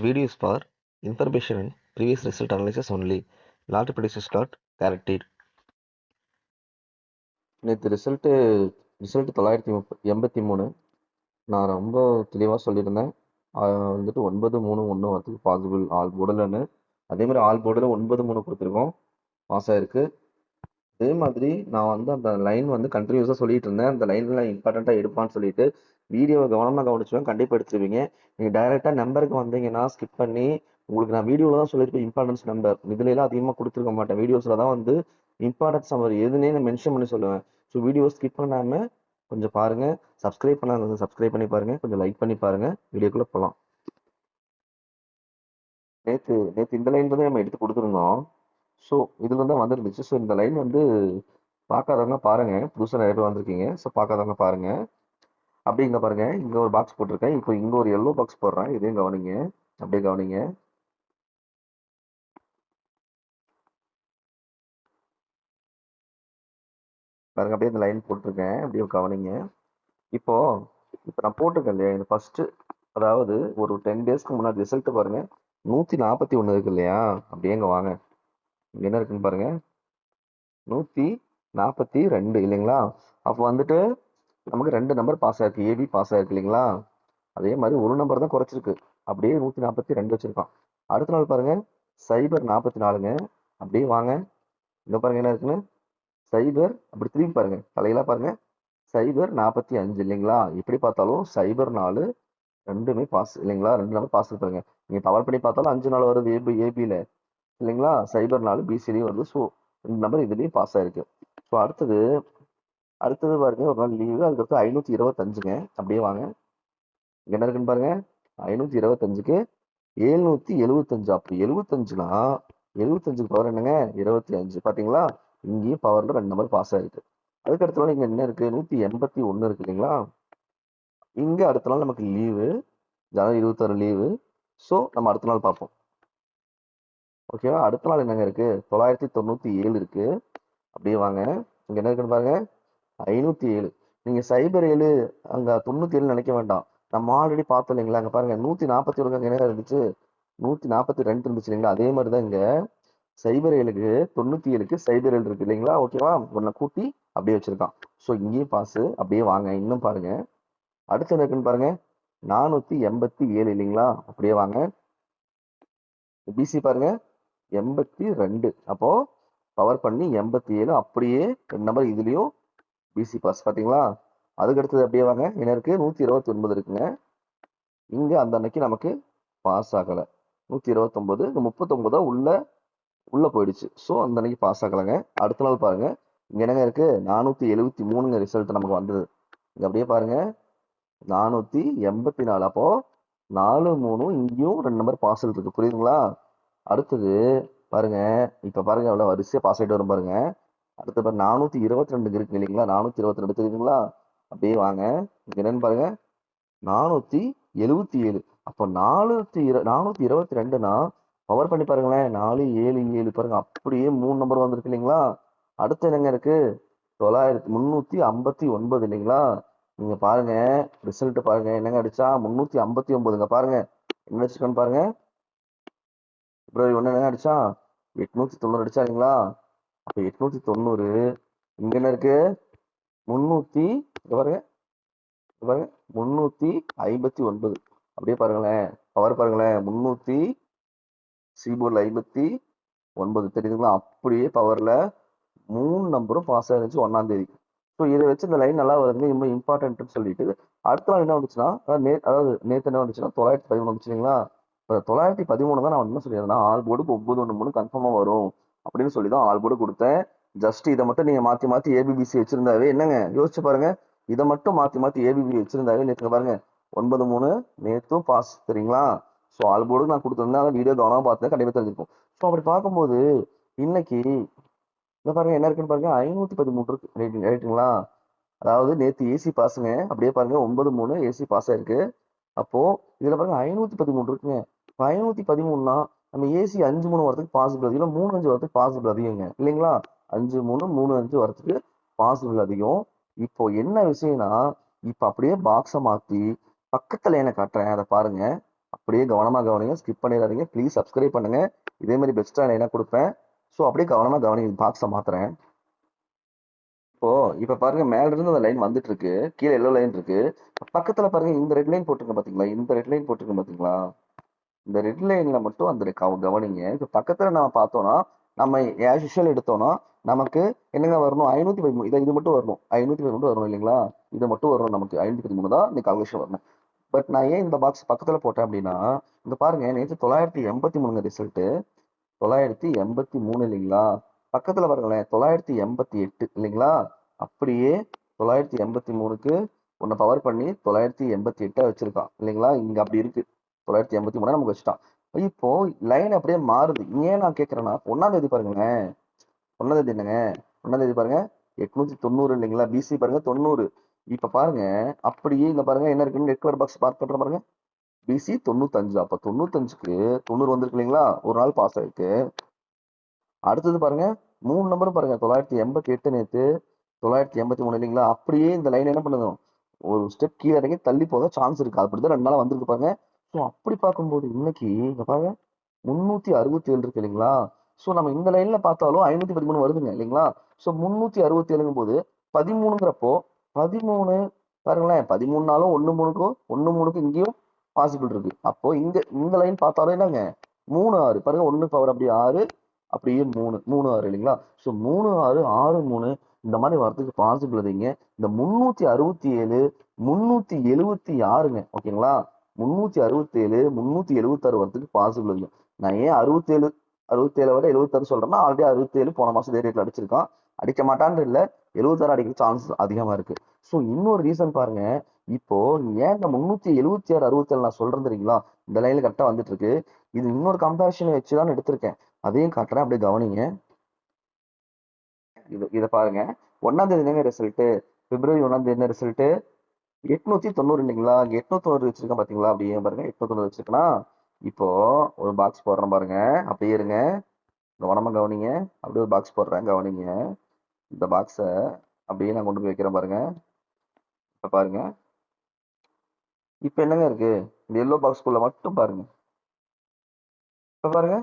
video is for information and previous result analysis only. Lottery predictions got guaranteed. நேற்று result 983. நான் ரொம்ப தெளிவாக சொல்லியிருந்தேன். வந்துட்டு 9-3-1 வரதுக்கு பாசிபிள் ஆல் போர்டில்னு. அதே மாதிரி ஆல் போர்டில் 9-3 கொடுத்துருக்கோம், பாஸ் ஆயிருக்கு. அதே மாதிரி நான் வந்து அந்த லைன் வந்து கண்டினியூஸாக சொல்லிட்டு இருந்தேன். அந்த லைன்லாம் இம்பார்ட்டண்ட்டாக எடுப்பான்னு சொல்லிட்டு வீடியோவை கவனமாக கவனிச்சுவேன், கண்டிப்பாக எடுத்துருவீங்க. நீங்கள் டைரெக்டாக நம்பருக்கு வந்தீங்கன்னா ஸ்கிப் பண்ணி உங்களுக்கு நான் வீடியோவில் தான் சொல்லியிருப்பேன் இம்பார்ட்டன்ஸ் நம்பர். இதுலாம் அதிகமாக கொடுத்துருக்க மாட்டேன். வீடியோஸில் தான் வந்து இம்பார்ட்டன்ஸ் நம்பர் எதுனே நான் மென்ஷன் பண்ணி சொல்லுவேன். ஸோ வீடியோ ஸ்கிப் பண்ணாமல் கொஞ்சம் பாருங்கள். சப்ஸ்கிரைப் பண்ணாங்க, சப்ஸ்கிரைப் பண்ணி பாருங்கள், கொஞ்சம் லைக் பண்ணி பாருங்கள். வீடியோக்குள்ளே போகலாம். நேற்று இந்த லைன் வந்து நம்ம எடுத்து கொடுத்துருந்தோம். ஸோ இதில் தான் வந்துருந்துச்சு. ஸோ இந்த லைன் வந்து பார்க்காதவங்க பாருங்க, புதுசாக நிறைய பேர் வந்திருக்கீங்க. ஸோ பார்க்காதவங்க பாருங்க. அப்படியே இங்கே பாருங்க, இங்கே ஒரு பாக்ஸ் போட்டிருக்கேன். இப்போ இங்கே ஒரு எல்லோ பாக்ஸ் போடுறேன், இதையும் கவனிங்க. அப்படியே கவனிங்க. பாருங்க, அப்படியே இந்த லைன் போட்டிருக்கேன், அப்படியே கவனிங்க. இப்போ நான் போட்டிருக்கேன் இல்லையா, இந்த ஃபர்ஸ்ட், அதாவது ஒரு 10 டேஸ்க்கு முன்னாடி ரிசல்ட் பாருங்க, 141 இருக்கு இல்லையா. அப்படியே இங்கே வாங்க, இங்கே என்ன இருக்குன்னு பாருங்க, 142 இல்லைங்களா. அப்போ வந்துட்டு நமக்கு 2 நம்பர் பாஸ் ஆயிருக்கு, ஏபி பாஸ் ஆயிருக்கு இல்லைங்களா. அதே மாதிரி ஒரு நம்பர் தான் குறைச்சிருக்கு, அப்படியே 142 வச்சிருக்கான். அடுத்த நாள் பாருங்க, 044ங்க. அப்படியே வாங்க, இங்க பாருங்க என்ன இருக்குன்னு, 0 அப்படி திரும்பி பாருங்க, தலையெல்லாம் பாருங்க, 045 இல்லைங்களா. எப்படி பார்த்தாலும் 04 ரெண்டுமே பாஸ் இல்லைங்களா. 2 நம்பர் பாஸ் இருப்பாங்க. நீங்க பவர் பண்ணி பார்த்தாலும் 5-4 வருது ஏபியில் இல்லைங்களா. 04 பிசிலையும் வருது. ஸோ 2 நம்பர் இதுலயும் பாஸ் ஆயிருக்கு. ஸோ அடுத்தது பாருங்க, ஒரு நாள் லீவு, அதுக்கடுத்து 525ங்க. அப்படியே வாங்க, இங்க என்ன இருக்குன்னு பாருங்க, 525க்கு 775. அப்படி 75னா 75க்கு பவர் என்னங்க, 25. பாத்தீங்களா, இங்கேயும் பவர்ல 2 நம்பர் பாஸ் ஆயிருக்கு. அதுக்கு அடுத்த நாள் இங்க என்ன இருக்கு, 181 இருக்கு இல்லைங்களா. இங்க அடுத்த நாள் நமக்கு லீவு, ஜனவரி 26 லீவு. ஸோ நம்ம அடுத்த நாள் பார்ப்போம், ஓகேவா. அடுத்த நாள் என்னங்க இருக்கு, 997 இருக்கு. அப்படியே வாங்க, இங்க என்ன இருக்குன்னு பாருங்க, 507. நீங்க 07 அங்க 97 நினைக்க வேண்டாம், நம்ம ஆல்ரெடி பார்த்தோம் இல்லைங்களா. அங்க பாருங்க 141 அங்க என்ன இருந்துச்சு, 142 இருந்துச்சு இல்லைங்களா. அதே மாதிரிதான் இங்க 07க்கு 97க்கு 07 இருக்கு இல்லைங்களா. ஓகேவா, ஒன்ன கூட்டி அப்படியே வச்சிருக்கான். ஸோ இங்கேயும் பாஸ். அப்படியே வாங்க, இன்னும் பாருங்க, அடுத்து என்ன இருக்குன்னு பாருங்க, 487 இல்லைங்களா. அப்படியே வாங்க, பிசி பாருங்க 82. அப்போ பவர் பண்ணி 87, அப்படியே 2 நம்பர் இதுலயும் பிசி பாஸ். பாத்தீங்களா. அதுக்கு அடுத்தது அப்படியே வாங்க, என்ன இருக்கு, 129 இருக்குங்க. இங்க அந்த அன்னைக்கு நமக்கு பாஸ் ஆகல, 129. இந்த 39 உள்ள போயிடுச்சு. ஸோ அந்த அன்னைக்கு பாஸ் ஆகலைங்க. அடுத்த நாள் பாருங்க, இங்க என்னங்க இருக்கு, 473 ரிசல்ட் நமக்கு வந்தது. இங்க அப்படியே பாருங்க, 484. அப்போ 4-3 இங்கேயும் 2 நம்பர் பாஸ் இருக்கு, புரியுதுங்களா. அடுத்தது பாருங்க, இப்ப பாருங்க எவ்வளவு வரிசையா பாஸ் ஆயிட்டு வரும் பாருங்க. அடுத்த பாருங்க 422 இருக்கு இல்லைங்களா, 422 தெரியுதுங்களா. அப்படியே வாங்க, இங்க என்னன்னு பாருங்க, 477. அப்போ 422னா பவர் பண்ணி பாருங்களேன், 477 பாருங்க, அப்படியே 3 நம்பர் வந்திருக்கு இல்லைங்களா. அடுத்து என்னங்க இருக்கு, 359 இல்லைங்களா. நீங்க பாருங்க ரிசல்ட் பாருங்க, என்னங்க அடிச்சா 359. பாருங்க என்ன அடிச்சிருக்கான்னு பாருங்க, பிப்ரவரி 1 என்னங்க அடிச்சா 890 அடிச்சா இல்லைங்களா. அப்ப 890 இங்க என்ன இருக்கு, 300 பாருங்க, 359. அப்படியே பாருங்களேன், பவர் பாருங்களேன், 300 சிபோர்ட்ல 59 தெரியுதுங்களா. அப்படியே பவர்ல 3 நம்பரும் பாஸ் ஆயிருந்துச்சு 1ஆம் தேதி. ஸோ இதை வச்சு இந்த லைன் நல்லா வருது, ரொம்ப இம்பார்ட்டன்ட்னு சொல்லிட்டு அடுத்த நாள் என்ன வந்துச்சுன்னா, அதாவது நேற்று என்ன வந்துச்சுன்னா 913 வந்துச்சு இல்லைங்களா. இப்போ 913 தான் நான் என்ன சொல்லியிருந்தேன்னா, ஆல் போர்டுக்கு 913 கன்ஃபார்மா வரும் அப்படின்னு சொல்லி தான் ஆல் போர்டு கொடுத்தேன். ஜஸ்ட் இதை மட்டும் நீங்க மாத்தி மாத்தி ஏபிபிசி வச்சிருந்தாவே, என்னங்க யோசிச்சு பாருங்க, இதை மட்டும் மாத்தி மாத்தி ஏபிபி வச்சிருந்தாவே நேற்று பாருங்க 93 நேற்றும் பாஸ், சரிங்களா. ஸோ ஆல் போர்டு நான் கொடுத்துருந்தேன், வீடியோ கவனமா பார்த்தேன், கண்டிப்பா தெரிஞ்சிருக்கும். ஸோ அப்படி பார்க்கும்போது இன்னைக்கு இங்க பாருங்க என்ன இருக்குன்னு பாருங்க, 513 இருக்கு ரைட்டுங்களா. அதாவது நேத்து ஏசி பாஸுங்க. அப்படியே பாருங்க 9-3 ஏசி பாஸ் ஆயிருக்கு. அப்போ இதுல பாருங்க 513 இருக்குங்க. இப்போ 513னா நம்ம ஏசி 5-3 வரதுக்கு பாசிபிள் அதிகம், 3-5 வரதுக்கு பாசிபிள் அதிகங்க இல்லைங்களா. 5-3 3-5 வரதுக்கு பாசிபிள் அதிகம். இப்போ என்ன விஷயம்னா, இப்ப அப்படியே பாக்ஸை மாத்தி பக்கத்துல என்ன காட்டுறேன், அதை பாருங்க. அப்படியே கவனமா கவனிங்க, ஸ்கிப் பண்ணிடாதீங்க. ப்ளீஸ் சப்ஸ்கிரைப் பண்ணுங்க. இதே மாதிரி பெஸ்டா லைனா கொடுப்பேன். ஸோ அப்படியே கவனமா கவனிங்க. பாக்ஸை மாத்துறேன். இப்போ இப்ப பாருங்க, மேல இருந்து அந்த லைன் வந்துட்டு இருக்கு, கீழே எல்லோ லைன் இருக்கு. பக்கத்துல பாருங்க, இந்த ரெட் லைன் போட்டிருக்கேன் பாத்தீங்களா, இந்த ரெட் லைன் போட்டிருக்கேன் பாத்தீங்களா, இந்த ரெட் லைன்ல மட்டும் அந்த கவனிங்க. இப்ப பக்கத்துல நம்ம பார்த்தோம்னா, நம்ம ஆஸ் யூஷுவல் எடுத்தோம்னா நமக்கு என்னங்க வரணும், 513. இது மட்டும் வரணும், 513 வரணும் இல்லைங்களா. இது மட்டும் வரணும், நமக்கு 513 தான் இந்த கால்குலேஷன் வரணும். பட் நான் ஏன் இந்த பாக்ஸ் பக்கத்துல போட்டேன் அப்படின்னா, இங்க பாருங்க, நேற்று 983 ரிசல்ட், 983 இல்லைங்களா. பக்கத்துல பாருங்களேன், 988 இல்லைங்களா. அப்படியே 983க்கு ஒன்னு பவர் பண்ணி 988 வச்சிருக்கான் இல்லைங்களா. இங்க அப்படி இருக்கு, 983 நமக்கு வச்சுட்டான். இப்போ லைன் அப்படியே மாறுது. ஏன் நான் கேட்கறேன்னா, 1ஆம் தேதி பாருங்களேன், 1ஆம் தேதி என்னங்க, 1ஆம் தேதி பாருங்க 890 இல்லைங்களா. பிசி பாருங்க 90. இப்ப பாருங்க, அப்படியே இங்க பாருங்க என்ன இருக்குன்னு ரெட் கலர் பாக்ஸ் பார்க் பண்ற பாருங்க, பிசி 95. அப்ப 95க்கு 90 வந்திருக்கு இல்லைங்களா, ஒரு நாள் பாஸ் ஆயிருக்கு. அடுத்தது பாருங்க, 3 நம்பரும் பாருங்க, 988 நேத்து 983 இல்லைங்களா. அப்படியே இந்த லைன் என்ன பண்ணுது, ஒரு ஸ்டெப் கீழே இறங்கி தள்ளி போக சான்ஸ் இருக்கு. அப்படிதான் 2 நாளா வந்திருக்கு பாருங்க. ஸோ அப்படி பார்க்கும்போது இன்னைக்கு இங்க பாருங்க 367 இருக்கு இல்லைங்களா. ஸோ நம்ம இந்த லைன்ல பார்த்தாலும் 513 வருதுங்க இல்லைங்களா. ஸோ 367ங்கும் போது 13ங்கிறப்போ 13 பாருங்களேன், 13 1 3க்கும் 1 3க்கும் இங்கேயும் பாசிபிள் இருக்கு. அப்போ இங்க இந்த லைன் பார்த்தாலும் என்னங்க, 3 6 பாருங்க, 1 பவர் அப்படியே 6, அப்படியே 3 3 6 இல்லைங்களா. ஸோ 3 6 6 3 இந்த மாதிரி வரதுக்கு பாசிபிள் இல்லைங்க. இந்த 367 376ங்க ஓகேங்களா. 367 376 வரதுக்கு பாசிபிள் இல்லை. நான் ஏன் 67 விட 76 சொல்றேன்னா, ஆல்ரெடி 67 போன மாசம் இதே ரேட்ல அடிச்சிருக்கான். அடிக்க மாட்டான்னு இல்ல, 76 அடிக்க சான்ஸ் அதிகமா இருக்கு. ஸோ இன்னொரு ரீசன் பாருங்க, இப்போ ஏன் இந்த 376 67 நான் சொல்றேன் தெரியுங்களா, இந்த லைன்ல கரெக்டா வந்துட்டு இருக்கு. இது இன்னொரு கம்பேரிஷன் வச்சுதான் எடுத்திருக்கேன், அதையும் காட்டுறேன், அப்படியே கவனிங்க. இதை பாருங்க, 1ஆம் தேதி என்ன ரிசல்ட், பிப்ரவரி 1ஆம் தேதி என்ன ரிசல்ட், 890 இல்லைங்களா. 890 வச்சிருக்கேன் பாத்தீங்களா, அப்படியே பாருங்க 890 வச்சிருக்கேன்னா, இப்போ ஒரு பாக்ஸ் போடுறேன் பாருங்க, அப்படியே இருங்க, கவனமா கவனிங்க. அப்படியே ஒரு பாக்ஸ் போடுறேன், கவனிங்க. இந்த பாக்ஸை அப்படியே நான் கொண்டு போய் வைக்கிறேன் பாருங்க. இப்ப பாருங்க, இப்ப என்னங்க இருக்கு, இந்த எல்லோ பாக்ஸ்குள்ள மட்டும் பாருங்க. இப்ப பாருங்க,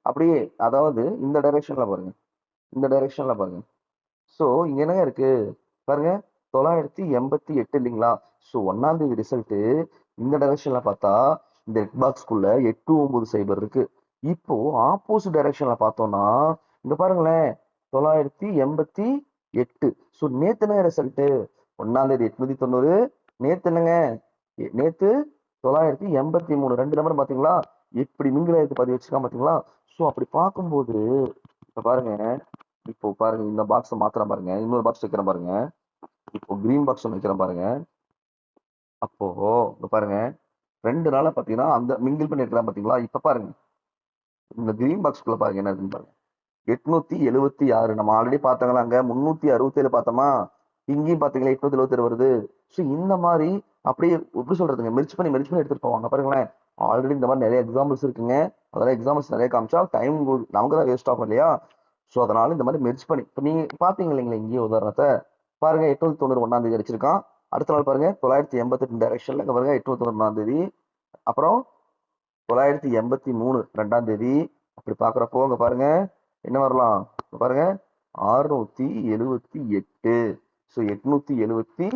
அப்படியே அதாவது இந்த டைரக்ஷன்ல பாருங்க, இந்த டைரக்ஷன்ல பாருங்க. சோ இங்க என்னங்க இருக்கு பாருங்க, 988 இல்லைங்களா. ஸோ 1ஆம் தேதி ரிசல்ட் இந்த டைரக்ஷன்ல பார்த்தா இந்த ரெட் பாக்ஸ்க்குள்ள 890 இருக்கு. இப்போ ஆப்போசிட் டைரக்ஷன்ல பார்த்தோம்னா இங்க பாருங்களேன், 988. ஸோ நேத்து என்ன ரிசல்ட், 1ஆம் தேதி 890, நேத்து என்னங்க, நேத்து 983. 2 நம்பரும் பாத்தீங்களா எப்படி மிங்கில் ஆயிருக்கு, பதிவு வச்சிருக்கான் பாத்தீங்களா. ஸோ அப்படி பார்க்கும்போது இப்ப பாருங்க, இப்போ பாருங்க இந்த பாக்ஸ் மாத்திரம் பாருங்க, இன்னொரு பாக்ஸ் வைக்கிறேன் பாருங்க. இப்போ கிரீன் பாக்ஸ் ஒன்று வைக்கிறேன் பாருங்க. அப்போ இப்ப பாருங்க, 2 நாளா பாத்தீங்கன்னா அந்த மிங்கிள் பண்ணி இருக்கலாம் பாத்தீங்களா. இப்ப பாருங்க இந்த கிரீன் பாக்ஸ்குள்ள பாருங்க என்ன இருக்குன்னு பாருங்க, 876. நம்ம ஆல்ரெடி பார்த்தாங்களா, அங்க 367 பார்த்தோமா, இங்கேயும் பாத்தீங்களா 877 வருது. ஸோ இந்த மாதிரி அப்படியே எப்படி சொல்றதுங்க, மெர்ச் பண்ணி எடுத்துட்டு போவாங்க பாருங்களேன். ஆல்ரெடி இந்த மாதிரி நிறைய எக்ஸாம்பிள்ஸ் இருக்குங்க. அதெல்லாம் எக்ஸாம்பிள்ஸ் நிறைய காமிச்சா டைம் நமக்கு தான் வேஸ்ட் ஆகும் இல்லையா. ஸோ அதனால இந்த மாதிரி மெர்ச் பண்ணி, இப்போ நீங்க பாத்தீங்க இல்லைங்களா, இங்கேயே உதாரணத்தை பாருங்க, 890 1ஆம் தேதி அடிச்சிருக்கான். அடுத்த நாள் பாருங்க 988 டைரக்ஷன்ல இங்க பாருங்க 891 1ஆம் தேதி, அப்புறம் 983 2ஆம் தேதி. அப்படி பாக்குறப்போ இங்க பாருங்க என்ன வரலாம், இங்க பாருங்க 678. ஸோ 876,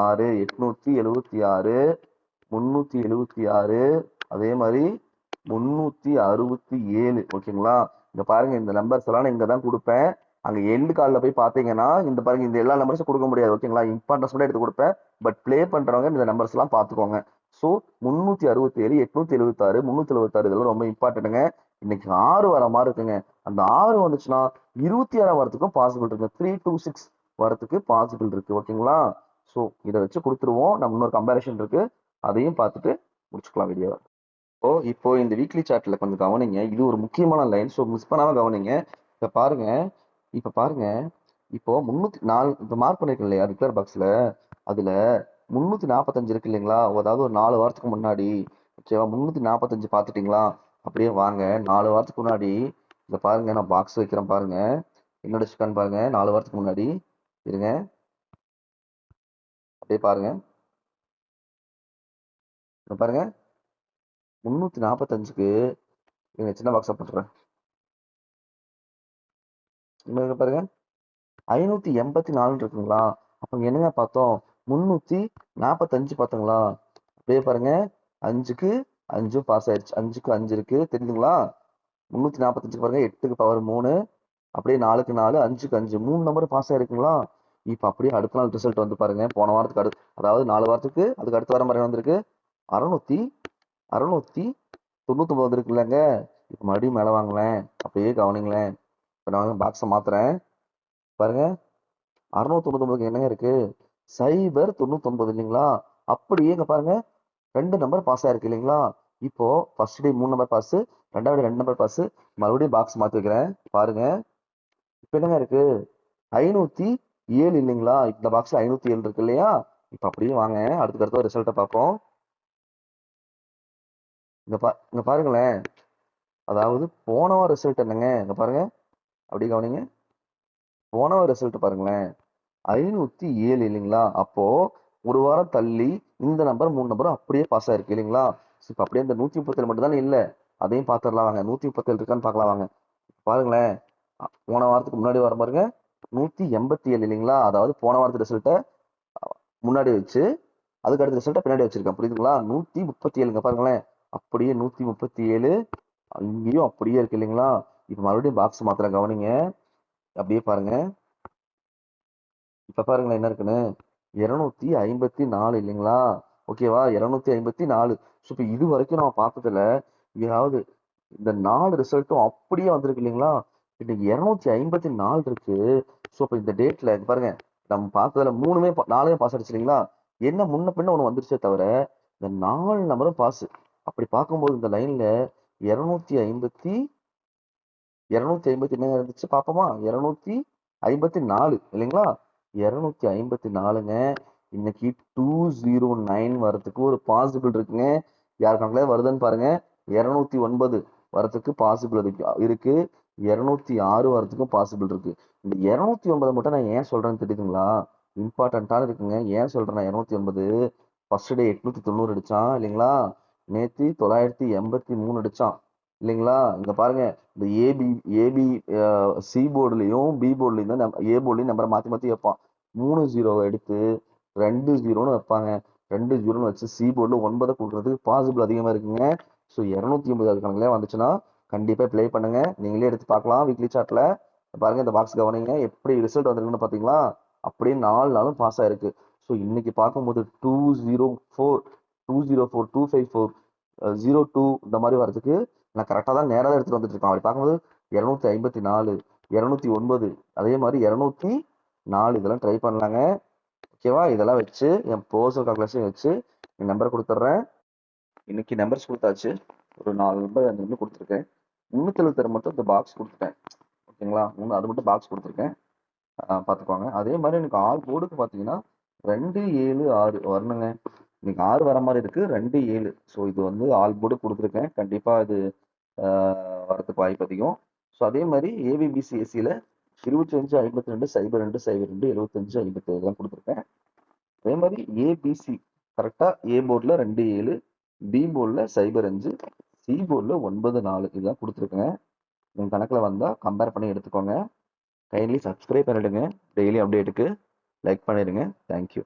876, 376, அதே மாதிரி 367 ஓகேங்களா. இங்க பாருங்க இந்த நம்பர்ஸ் எல்லாம் நான் இங்க தான் கொடுப்பேன். அங்க எண்டு கால்ல போய் பாத்தீங்கன்னா இந்த பாருங்க, இந்த எல்லா நம்பர்ஸும் கொடுக்க முடியாது ஓகேங்களா, இம்பார்ட்டன்ஸ் மட்டும் எடுத்து கொடுப்பேன். பட் ப்ளே பண்றவங்க இந்த நம்பர்ஸ் எல்லாம் பாத்துக்கோங்க. ஸோ 367, 876, 376 இதெல்லாம் ரொம்ப இம்பார்ட்டன்ட்டுங்க. இன்னைக்கு 6 வர மாதிரி இருக்குங்க. அந்த 6 வந்துச்சுன்னா 26 வரதுக்கும் பாசிபிள் இருக்கு, 326 வரதுக்கு பாசிபிள் இருக்கு ஓகேங்களா. ஸோ இதை வச்சு கொடுத்துருவோம். நம்ம இன்னொரு கம்பேரிஷன் இருக்கு, அதையும் பார்த்துட்டு முடிச்சுக்கலாம் வீடியோ. இப்போ இந்த வீக்லி சார்ட்ல கொஞ்சம் கவனிங்க, இது ஒரு முக்கியமான லைன். ஸோ மிஸ் பண்ணாம கவனிங்க. இப்ப பாருங்க, இப்ப பாருங்க, இப்போ 304 இப்ப மார்க் பண்ணிருக்கேன் இல்லையா ரிக்ளர் பாக்ஸ்ல, அதுல 345 இருக்கு இல்லைங்களா. அதாவது ஒரு 4 வாரத்துக்கு முன்னாடி ஓகேவா, 345 பாத்துட்டீங்களா. அப்படியே வாங்க 4 வாரத்துக்கு முன்னாடி, இங்க பாருங்க நான் பாக்ஸ் வைக்கிறேன் பாருங்க, என்னோட ஸ்கேன் பாருங்க 4 வாரத்துக்கு முன்னாடி இருங்க, அப்படியே பாருங்க, இங்க பாருங்க 345க்கு சின்ன பாக்ஸா போட்டுறேன். பாருங்க 584 இருக்குங்களா? அப்ப என்னங்க பார்த்தோம்? 345 பார்த்தோங்களா? அப்படியே பாருங்க 5க்கு 5 பாஸ் ஆயிடுச்சு. 5க்கு 5 இருக்கு தெரியுதுங்களா? 345 பாருங்க 8க்கு பவர் 3, அப்படியே 4க்கு 4, 5க்கு 5 3 நம்பர் பாஸ் ஆயிருக்குங்களா? இப்ப அப்படியே அடுத்த நாள் ரிசல்ட் வந்து பாருங்க. போன வாரத்துக்கு அதாவது 4 வாரத்துக்கு அதுக்கு அடுத்த வாரம் வரை வந்திருக்கு 699 வந்திருக்கு இல்லைங்க. இப்ப மறுபடியும் மேல வாங்களேன், அப்படியே கவனிங்களேன். இப்ப நான் பாக்ஸை மாத்துறேன் பாருங்க. 699க்கு என்னங்க இருக்கு? 099 இல்லைங்களா? அப்படியே இங்க பாருங்க 2 நம்பர் பாஸ் ஆயிருக்கு இல்லைங்களா? இப்போ ஃபர்ஸ்ட் டே 3 நம்பர் பாஸ், ரெண்டாவது 2 நம்பர் பாஸ். மறுபடியும் பாக்ஸ் மாத்தி வைக்கிறேன் பாருங்க. இப்ப என்னங்க இருக்கு? 507 இல்லைங்களா? இந்த பாக்ஸ்ல 507 இருக்கு இல்லையா? இப்ப அப்படியே வாங்க அடுத்த ரிசல்ட்டை பார்ப்போம். இங்க பாருங்களேன். அதாவது போனவ ரிசல்ட் என்னங்க? இங்க பாருங்க, அப்படியே கவனிங்க. போனவ ரிசல்ட் பாருங்களேன் 507 இல்லைங்களா? அப்போ ஒரு வாரம் தள்ளி இந்த நம்பர் 3 நம்பரும் அப்படியே பாஸ் ஆயிருக்கு இல்லைங்களா? இப்ப அப்படியே இந்த 137 மட்டும் தானே இல்ல, அதையும் பாத்துடலாம் வாங்க. 137 இருக்கான்னு பார்க்கலாம் வாங்க. பாருங்களேன், போன வாரத்துக்கு முன்னாடி வர பாருங்க 187 இல்லைங்களா? அதாவது போன வாரத்து ரிசல்ட்டை முன்னாடி வச்சு அதுக்கு அடுத்த ரிசல்ட்டை பின்னாடி வச்சிருக்கேன், புரியுதுங்களா? 137ங்க பாருங்களேன், அப்படியே 137 இங்கேயும் அப்படியே இருக்கு இல்லைங்களா? இப்ப மறுபடியும் பாக்ஸ் மாத்திரம் கவனிங்க, அப்படியே பாருங்க. இப்ப பாருங்களேன் என்ன இருக்குன்னு, 254 இல்லைங்களா? ஓகேவா? 254. ஸோ இப்ப இது வரைக்கும் நம்ம பார்த்ததுல ஏதாவது இந்த 4 ரிசல்ட்டும் அப்படியே வந்திருக்கு இல்லைங்களா? இன்னைக்கு 254 இருக்கு. ஸோ இப்ப இந்த டேட்ல பாருங்க, நம்ம பார்த்ததுல 3மே 4மே பாஸ் ஆயிடுச்சு இல்லைங்களா? என்ன முன்ன பின்ன ஒண்ணு வந்துருச்சே தவிர இந்த 4 நம்பரும் பாஸ். அப்படி பார்க்கும்போது இந்த லைன்ல 250 250 என்ன இருந்துச்சு பாப்போமா? 254 இல்லைங்களா? 254ங்க. இன்னைக்கு 209 வரதுக்கு ஒரு பாசிபிள் இருக்குங்க. யார் கணக்குல வருதுன்னு பாருங்க. 209 வரதுக்கு பாசிபிள் இருக்கு. 206 வரதுக்கும் பாசிபிள் இருக்கு. இந்த 209 மட்டும் நான் ஏன் சொல்றேன்னு தெரியுதுங்களா? இம்பார்ட்டன்டான இருக்குங்க. ஏன் சொல்றேன் 209? ஃபர்ஸ்ட் டே 890 அடிச்சான் இல்லைங்களா? நேத்து 983 அடிச்சான் இல்லைங்களா? இங்க பாருங்க, இந்த ஏபி ஏபி சி போர்டுலயும் பி போர்டுலயும் தான் ஏ போர்டுலயும் நம்பரை மாத்தி மாத்தி வைப்பான். 3 ஜீரோவை எடுத்து 2 ஜீரோன்னு வைப்பாங்க. 2 ஜீரோன்னு வச்சு சி போர்டுல 9 கொடுக்கறதுக்கு பாசிபிள் அதிகமா இருக்குங்க. ஸோ 280 கணக்குல வந்துச்சுன்னா கண்டிப்பா ப்ளே பண்ணுங்க. நீங்களே எடுத்து பார்க்கலாம் வீக்லி சார்ட்ல. பாருங்க இந்த பாக்ஸ் கவனிங்க, எப்படி ரிசல்ட் வந்திருக்குன்னு பாத்தீங்களா? அப்படியே 4 நாளும் பாஸ் ஆயிருக்கு. ஸோ இன்னைக்கு பார்க்கும்போது 204 204 254 02 இந்த மாதிரி வரதுக்கு நான் கரெக்டாக தான் நேராக எடுத்துட்டு வந்துட்டு இருக்கேன். அப்படி பார்க்கும்போது 254 209 அதே மாதிரி 204 இதெல்லாம் ட்ரை பண்ணலாங்க. ஓகேவா? இதெல்லாம் வச்சு என் பர்சனல் கால்குலேஷன் வச்சு என் நம்பர் கொடுத்துட்றேன். இன்னைக்கு நம்பர்ஸ் கொடுத்தாச்சு. ஒரு 4 நம்பர் 5 நம்பர் கொடுத்துருக்கேன். 376 மட்டும் இந்த பாக்ஸ் கொடுத்துட்டேன். ஓகேங்களா? அது மட்டும் பாக்ஸ் கொடுத்துருக்கேன், பார்த்துக்கோங்க. அதே மாதிரி எனக்கு ஆல் போர்டுக்கு பார்த்தீங்கன்னா 2 7 6 வரணுங்க. இன்னைக்கு 6 வர மாதிரி இருக்கு, 2 7. ஸோ இது வந்து ஆல் போர்டு கொடுத்துருக்கேன். கண்டிப்பா இது வரதுக்கு வாய்ப்பு அதிகம். ஸோ அதே மாதிரி ஏபிபிசிஎஸ்சியில் 25 52 02 02 75 57 தான் கொடுத்துருக்கேன். அதே மாதிரி ஏபிசி கரெக்டாக ஏ போர்டில் 2 7, பி போர்டில் 05, சி போர்டில் 9 4 இதுதான் கொடுத்துருக்கேன். உங்கள் கணக்கில் வந்தால் கம்பேர் பண்ணி எடுத்துக்கோங்க. கைண்ட்லி சப்ஸ்கிரைப் பண்ணிடுங்க. டெய்லி அப்டேட்டுக்கு லைக் பண்ணிடுங்க. தேங்க்யூ.